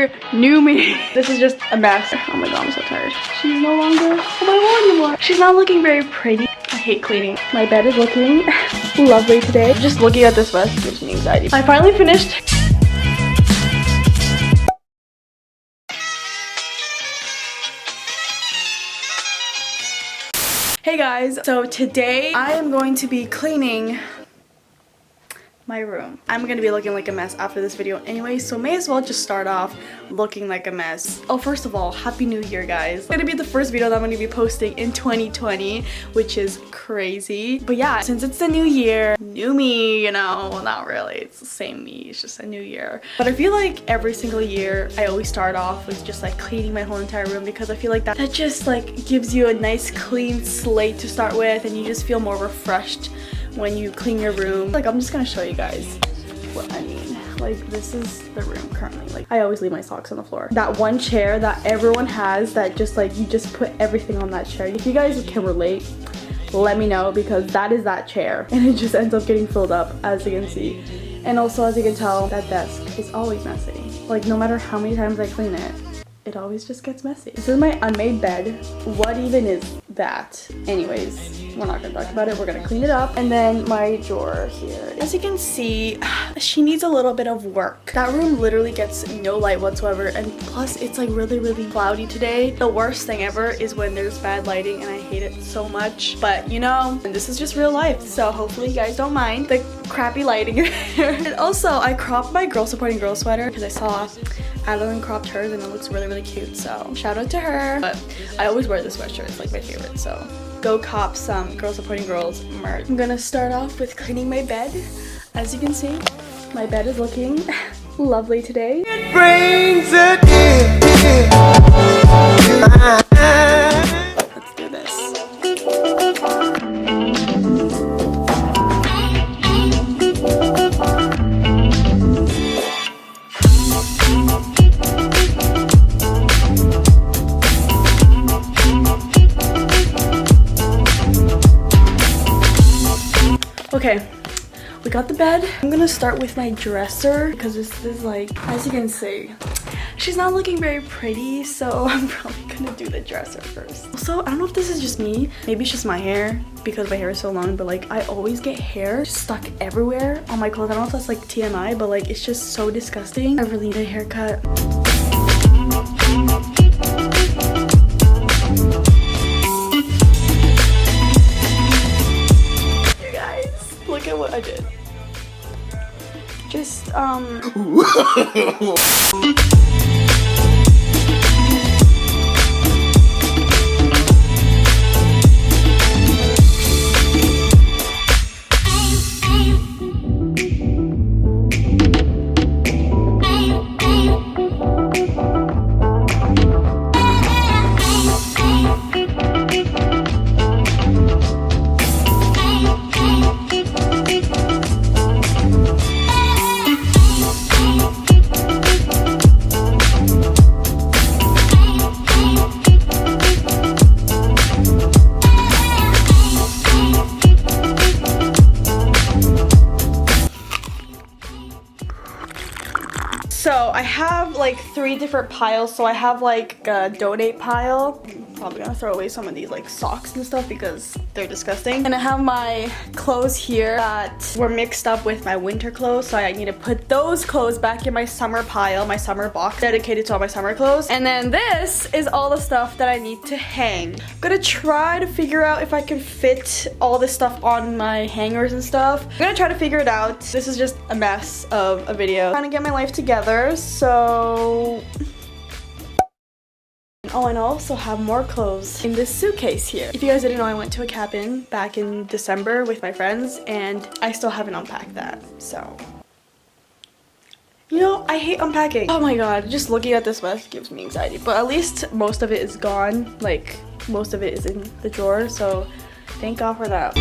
year, new me. This is just a mess. Oh my god, I'm so tired. She's no longer on my wall anymore. She's not looking very pretty. I hate cleaning. My bed is looking lovely today. Just looking at this mess gives me anxiety. I finally finished. Hey guys, so today I am going to be cleaning my room. I'm gonna be looking like a mess after this video anyway, so may as well just start off looking like a mess. Oh, first of all, happy new year guys. It's gonna be the first video that I'm gonna be posting in 2020, which is crazy. But yeah, since it's the new year, new me, you know, well, not really, it's the same me, it's just a new year. But I feel like every single year I always start off with just like cleaning my whole entire room, because I feel like that just like gives you a nice clean slate to start with, and you just feel more refreshed when you clean your room. Like, I'm just gonna show you guys what I mean. Like, this is the room currently. Like, I always leave my socks on the floor. That one chair that everyone has that just like, you just put everything on that chair. If you guys can relate, let me know, because that is that chair. And it just ends up getting filled up, as you can see. And also, as you can tell, that desk is always messy. Like, no matter how many times I clean it, it always just gets messy. This is my unmade bed. What even is that? Anyways, we're not gonna talk about it. We're gonna clean it up. And then my drawer here. As you can see, she needs a little bit of work. That room literally gets no light whatsoever. And plus, it's like really, really cloudy today. The worst thing ever is when there's bad lighting, and I hate it so much. But you know, and this is just real life. So hopefully you guys don't mind the crappy lighting here. And also, I cropped my girl supporting girl sweater because I saw Adeline cropped hers and it looks really, really cute. So shout out to her. But I always wear this sweatshirt. It's like my favorite. So go cop some girl supporting girls merch. I'm gonna start off with cleaning my bed. As you can see, my bed is looking lovely today. It brings it in. Let's do this. Okay, we got the bed. I'm gonna start with my dresser, because this is like, as you can see, she's not looking very pretty, so I'm probably gonna do the dresser first. Also, I don't know if this is just me, maybe it's just my hair, because my hair is so long, but like, I always get hair stuck everywhere on my clothes. I don't know if that's like TMI, but like, it's just so disgusting. I really need a haircut. Look at what I did. Just, so I have like 3 different piles. So I have like a donate pile. I'm probably gonna throw away some of these like socks and stuff because they're disgusting. And I have my clothes here that were mixed up with my winter clothes. So I need to put those clothes back in my summer pile, my summer box dedicated to all my summer clothes. And then this is all the stuff that I need to hang. I'm gonna try to figure out if I can fit all this stuff on my hangers and stuff. I'm gonna try to figure it out. This is just a mess of a video. Trying to get my life together. So, oh, and I also have more clothes in this suitcase here. If you guys didn't know, I went to a cabin back in December with my friends, and I still haven't unpacked that. So, you know, I hate unpacking. Oh my god, just looking at this mess gives me anxiety. But at least most of it is gone. Like, most of it is in the drawer, so thank God for that.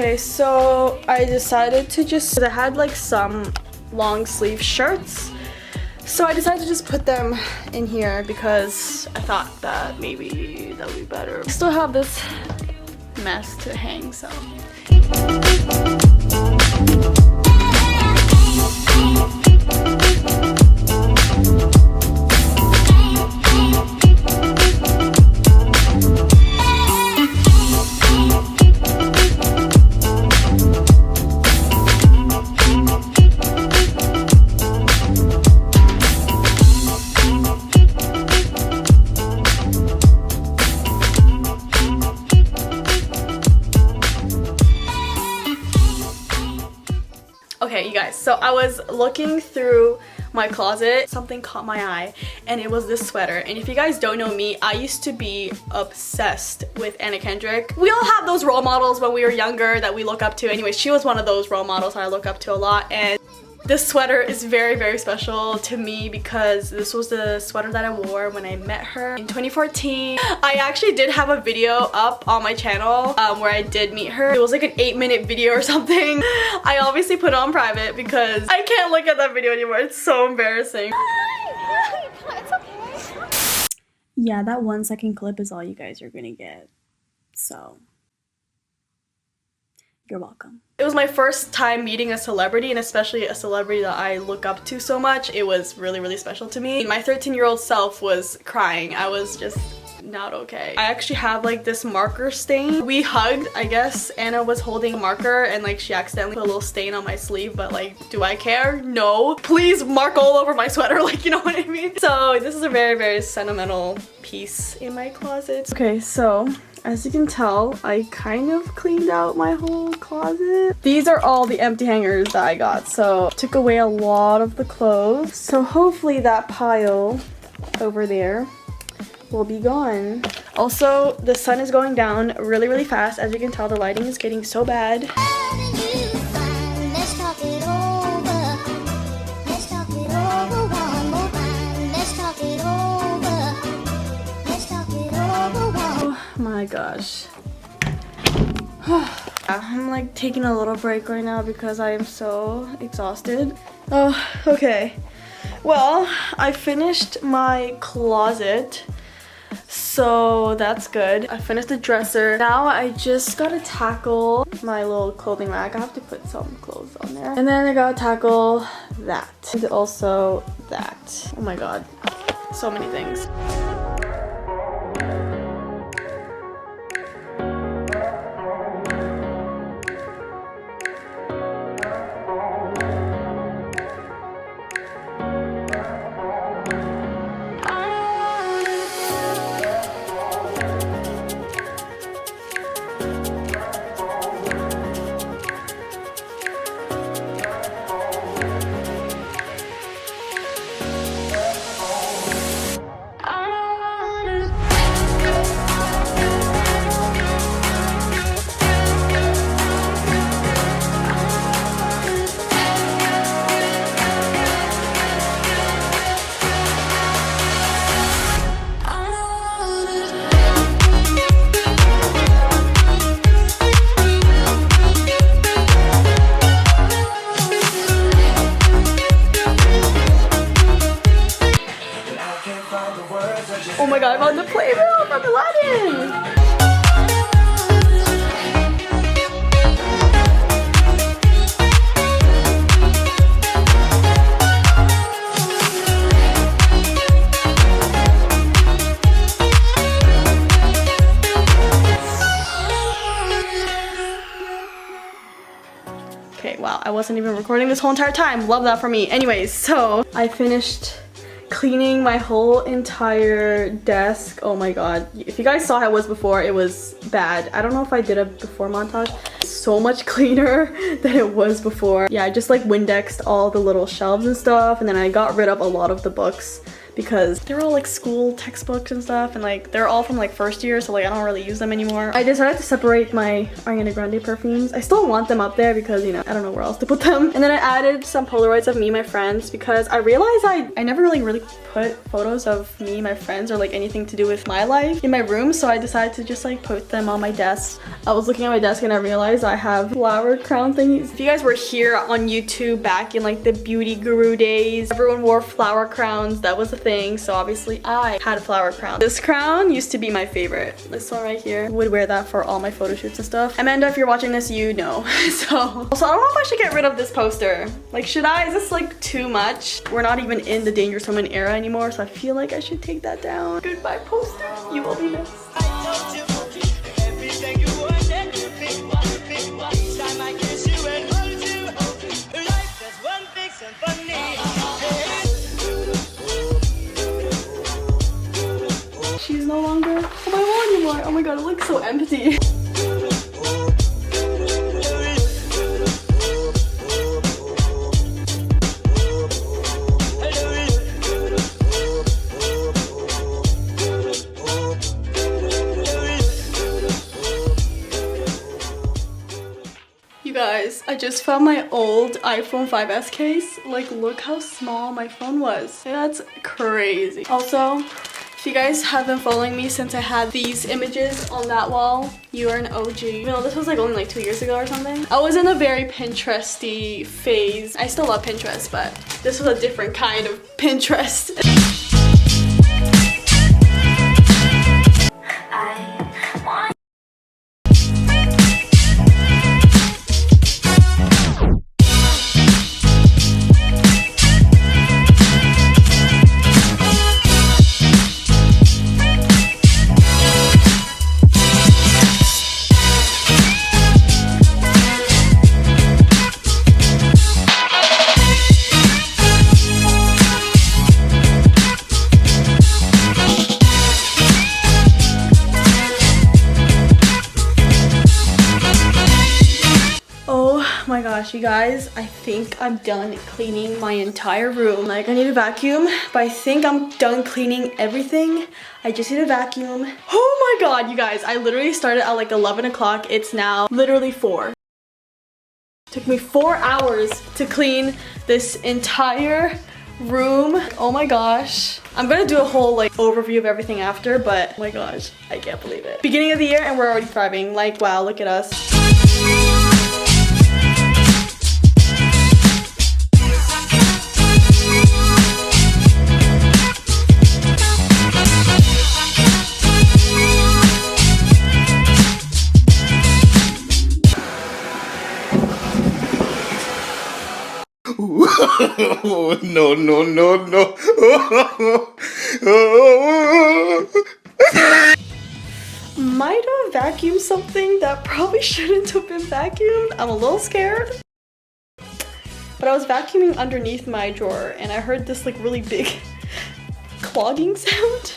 Okay, so I decided to just, I had like some long sleeve shirts, so I decided to just put them in here because I thought that maybe that would be better. I still have this mess to hang, so. Okay, you guys, so I was looking through my closet, something caught my eye, and it was this sweater. And if you guys don't know me, I used to be obsessed with Anna Kendrick. We all have those role models when we were younger that we look up to. Anyway, she was one of those role models I look up to a lot, and this sweater is very, very special to me because this was the sweater that I wore when I met her in 2014. I actually did have a video up on my channel where I did meet her. It was like an 8-minute video or something. I obviously put it on private because I can't look at that video anymore. It's so embarrassing. It's okay. Yeah, that 1-second clip is all you guys are gonna get. So, you're welcome. It was my first time meeting a celebrity, and especially a celebrity that I look up to so much. It was really, really special to me. My 13-year-old self was crying. I was just not okay. I actually have like this marker stain. We hugged, I guess. Anna was holding a marker and like she accidentally put a little stain on my sleeve, but like, do I care? No. Please mark all over my sweater, like, you know what I mean? So this is a very, very sentimental piece in my closet. Okay, so as you can tell, I kind of cleaned out my whole closet. These are all the empty hangers that I got, so took away a lot of the clothes. So hopefully that pile over there will be gone. Also, the sun is going down really, really fast. As you can tell, the lighting is getting so bad. My gosh. I'm like taking a little break right now because I am so exhausted. Oh, okay. Well, I finished my closet, so that's good. I finished the dresser. Now I just gotta tackle my little clothing rack. I have to put some clothes on there. And then I gotta tackle that. And also that. Oh my god. So many things. Oh my god, I'm on the playbill from Aladdin! Okay, wow, I wasn't even recording this whole entire time. Love that for me. Anyways, so I finished cleaning my whole entire desk. Oh my god. If you guys saw how it was before, it was bad. I don't know if I did a before montage. So much cleaner than it was before. Yeah, I just like Windexed all the little shelves and stuff, and then I got rid of a lot of the books because they're all like school textbooks and stuff, and like they're all from like first year, so like I don't really use them anymore. I decided to separate my Ariana Grande perfumes. I still want them up there because, you know, I don't know where else to put them. And then I added some Polaroids of me and my friends because I realized I never really put photos of me and my friends or like anything to do with my life in my room, so I decided to just like put them on my desk. I was looking at my desk and I realized I have flower crown thingies. If you guys were here on YouTube back in like the beauty guru days, everyone wore flower crowns. That was a thing, so obviously I had a flower crown. This crown used to be my favorite. This one right here. I would wear that for all my photo shoots and stuff. Amanda, if you're watching this, you know. So also, I don't know if I should get rid of this poster. Like, should I? Is this like too much? We're not even in the Dangerous Woman era anymore, so I feel like I should take that down. Goodbye poster, you will be missed. She's no longer on my wall anymore. Oh my god, it looks so empty. You guys, I just found my old iPhone 5S case. Like, look how small my phone was. That's crazy. Also, if you guys have been following me since I had these images on that wall, you are an OG. Even though this was like only like 2 years ago or something. I was in a very Pinteresty phase. I still love Pinterest, but this was a different kind of Pinterest. My gosh, you guys, I think I'm done cleaning my entire room. Like, I need a vacuum, but I think I'm done cleaning everything. I just need a vacuum. Oh my god, you guys, I literally started at like 11 o'clock. It's now literally 4. Took me 4 hours to clean this entire room. Oh my gosh. I'm gonna do a whole like overview of everything after, but oh my gosh, I can't believe it. Beginning of the year and we're already thriving. Like, wow, look at us. No, no, no, no. Might have vacuumed something that probably shouldn't have been vacuumed. I'm a little scared. But I was vacuuming underneath my drawer and I heard this like really big clogging sound.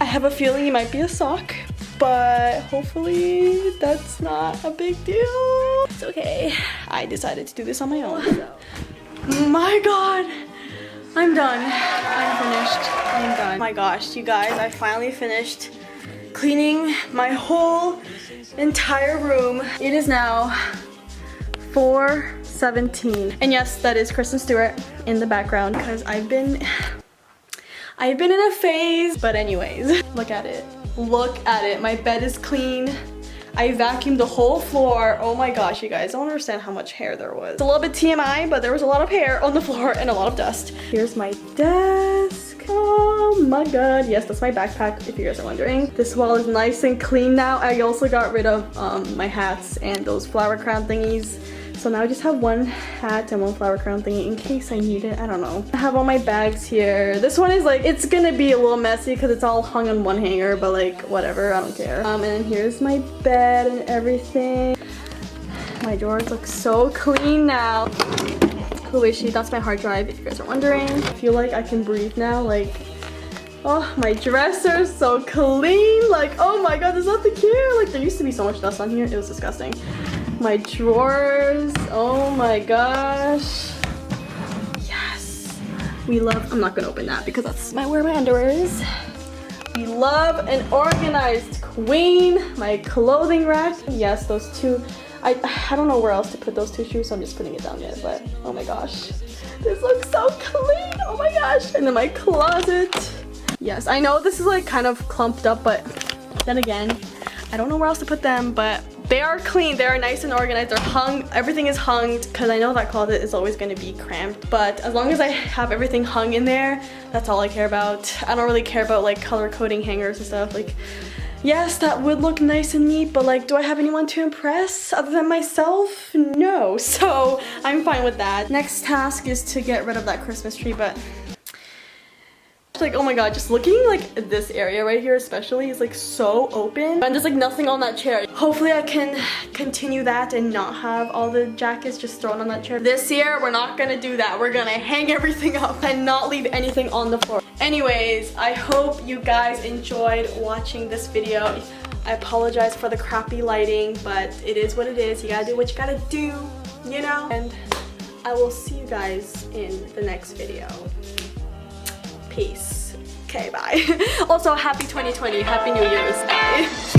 I have a feeling it might be a sock, but hopefully that's not a big deal. It's okay. I decided to do this on my own. So. My god, I'm done. I'm finished. I'm done. Oh my gosh, you guys, I finally finished cleaning my whole entire room. It is now 4:17. And yes, that is Kristen Stewart in the background because I've been in a phase. But anyways, look at it. Look at it. My bed is clean. I vacuumed the whole floor. Oh my gosh, you guys, I don't understand how much hair there was. It's a little bit TMI, but there was a lot of hair on the floor and a lot of dust. Here's my desk. Oh my god. Yes, that's my backpack, if you guys are wondering. This wall is nice and clean now. I also got rid of my hats and those flower crown thingies. So now I just have one hat and one flower crown thingy in case I need it. I don't know. I have all my bags here. This one is like, it's gonna be a little messy because it's all hung on one hanger, but like, whatever, I don't care. And then here's my bed and everything. My drawers look so clean now. Who is she? That's my hard drive, if you guys are wondering. I feel like I can breathe now, like, oh, my dresser is so clean. Like, oh my god, there's nothing here. Like, there used to be so much dust on here. It was disgusting. My drawers, oh my gosh. Yes. We love, I'm not gonna open that because that's where my underwear is. We love an organized queen. My clothing rack. Yes, those two. I don't know where else to put those two shoes, so I'm just putting it down there. But oh my gosh, this looks so clean. Oh my gosh. And then my closet. Yes, I know this is like kind of clumped up, but then again, I don't know where else to put them, but they are clean, they are nice and organized, they're hung, everything is hung, because I know that closet is always going to be cramped, but as long as I have everything hung in there, that's all I care about. I don't really care about like color coding hangers and stuff. Like, yes, that would look nice and neat, but like, do I have anyone to impress other than myself? No, so I'm fine with that. Next task is to get rid of that Christmas tree, but like, oh my god, just looking like this area right here especially is like so open and there's like nothing on that chair. Hopefully I can continue that and not have all the jackets just thrown on that chair. This year we're not gonna do that. We're gonna hang everything up and not leave anything on the floor. Anyways, I hope you guys enjoyed watching this video. I apologize for the crappy lighting, but it is what it is. You gotta do what you gotta do, you know? And I will see you guys in the next video. Peace. Okay, bye. Also, happy 2020. Happy New Year's. Bye.